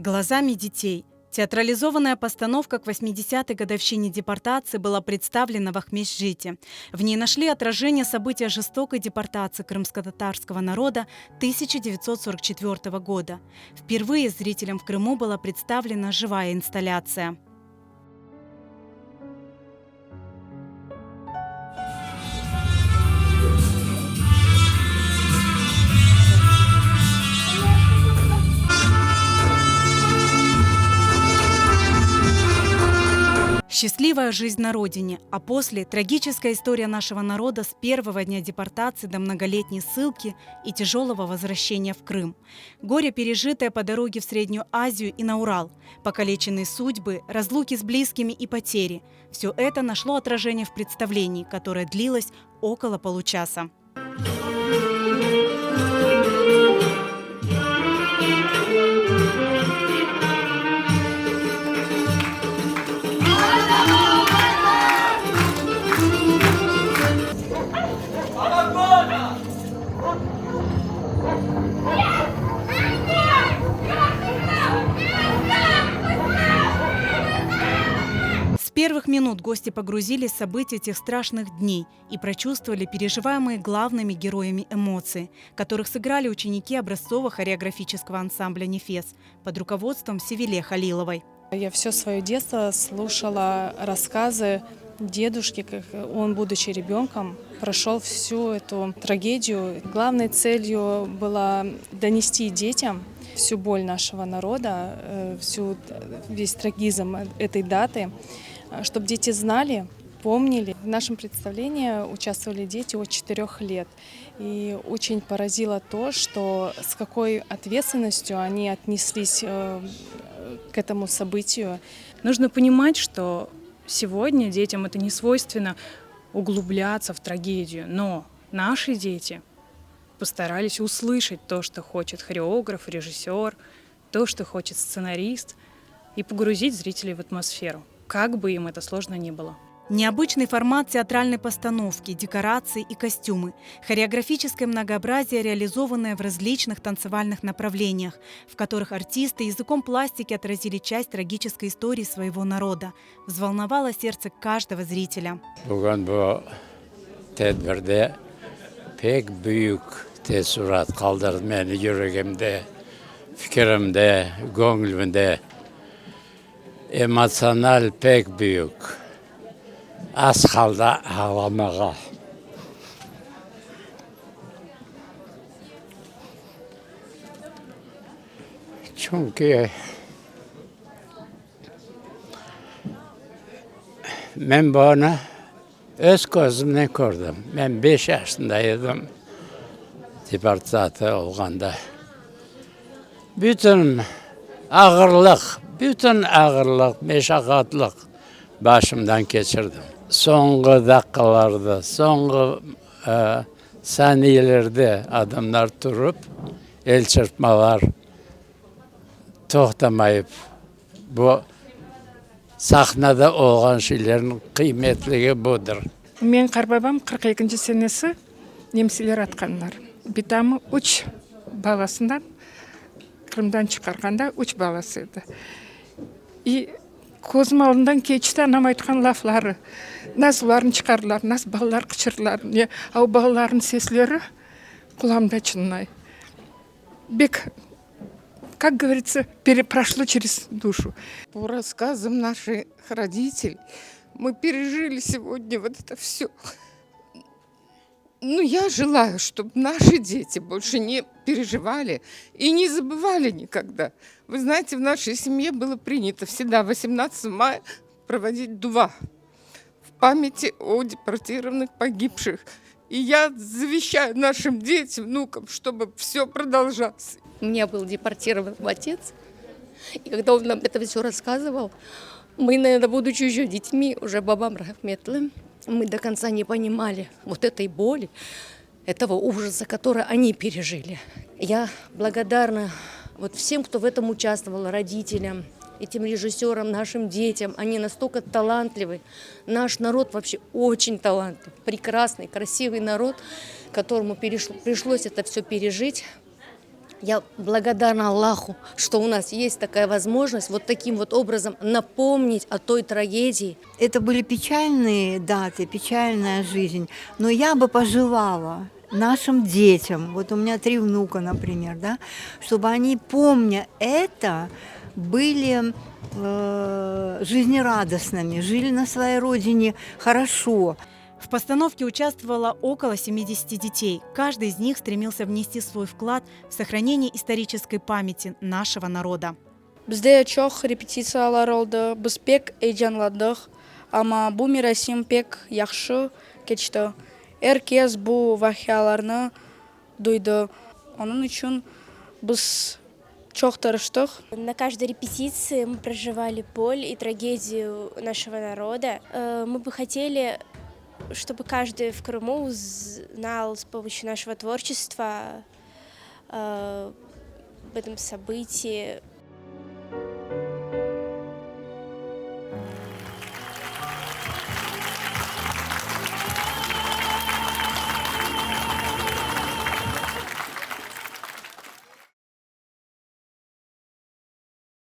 Глазами детей. Театрализованная постановка к 80-й годовщине депортации была представлена в Ахмеджите. В ней нашли отражение события жестокой депортации крымско-татарского народа 1944 года. Впервые зрителям в Крыму была представлена живая инсталляция. Счастливая жизнь на родине, а после – трагическая история нашего народа с первого дня депортации до многолетней ссылки и тяжелого возвращения в Крым. Горе, пережитое по дороге в Среднюю Азию и на Урал, покалеченные судьбы, разлуки с близкими и потери – все это нашло отражение в представлении, которое длилось около получаса. С первых минут гости погрузились в события тех страшных дней и прочувствовали переживаемые главными героями эмоции, которых сыграли ученики образцового хореографического ансамбля «Нефес» под руководством Севиле Халиловой. Я все свое детство слушала рассказы дедушки, как он, будучи ребенком, прошел всю эту трагедию. Главной целью было донести детям всю боль нашего народа, весь трагизм этой даты, чтобы дети знали, помнили. В нашем представлении участвовали дети от 4 лет. И очень поразило то, что с какой ответственностью они отнеслись к этому событию. Нужно понимать, что сегодня детям это не свойственно углубляться в трагедию, но наши дети постарались услышать то, что хочет хореограф, режиссер, то, что хочет сценарист, и погрузить зрителей в атмосферу, как бы им это сложно ни было. Необычный формат театральной постановки, декорации и костюмы, хореографическое многообразие, реализованное в различных танцевальных направлениях, в которых артисты языком пластики отразили часть трагической истории своего народа, взволновало сердце каждого зрителя. Pek büyük tesurat kaldırdı beni yüreğimde, fikrimde, gönlümde. Emosyonel pek büyük. Az kaldı ağlamaya. Çünkü ben bunu öz gözümle gördüm. Ben 5 yaşındaydım deportasiya olganda. Bütün ağırlık, meşakkatlık başımdan geçirdim. Sonғы dakikalarda, sonғы saniyelerde adamlar durup, el çırpmalar toxtamayıp, bu sahnada olған şeylerin kıymetligi budur. Мен қарбабам 42-ші сенесі немселер атқандар. Битамы 3 баласынан Крымдан шығарғанда 3 баласы еді. И көзім алдынан кечті анам айтқан лафлары. Нас оларын шығарылар, нас балалар қычырлар. Ау балаларын сеслері құламда чыннай. Бек, как говорится, прошло через душу. По рассказам наших родителей мы пережили сегодня вот это все. Ну, я желаю, чтобы наши дети больше не переживали и не забывали никогда. Вы знаете, в нашей семье было принято всегда 18 мая проводить дуа в памяти о депортированных погибших. И я завещаю нашим детям, внукам, чтобы все продолжалось. У меня был депортирован отец, и когда он нам это все рассказывал, мы, наверное, будучи еще детьми, уже бабам рахметлы, мы до конца не понимали вот этой боли, этого ужаса, который они пережили. Я благодарна вот всем, кто в этом участвовал, родителям, этим режиссерам, нашим детям. Они настолько талантливы. Наш народ вообще очень талантлив, прекрасный, красивый народ, которому пришлось это все пережить. Я благодарна Аллаху, что у нас есть такая возможность вот таким вот образом напомнить о той трагедии. Это были печальные даты, печальная жизнь, но я бы пожелала нашим детям, вот у меня 3 внука, например, да, чтобы они, помня это, были жизнерадостными, жили на своей родине хорошо. В постановке участвовало около 70 детей. Каждый из них стремился внести свой вклад в сохранение исторической памяти нашего народа. Бізде чоқ репетициялар oldu. Біз пек heyecanlandık. Ama bu merasim pek yaxşı geçti. Herkes bu vahiyalарны duydu. Onun için biz çok тырыштык. На каждой репетиции мы проживали боль и трагедию нашего народа. Мы бы хотели, чтобы каждый в Крыму знал с помощью нашего творчества об этом событии,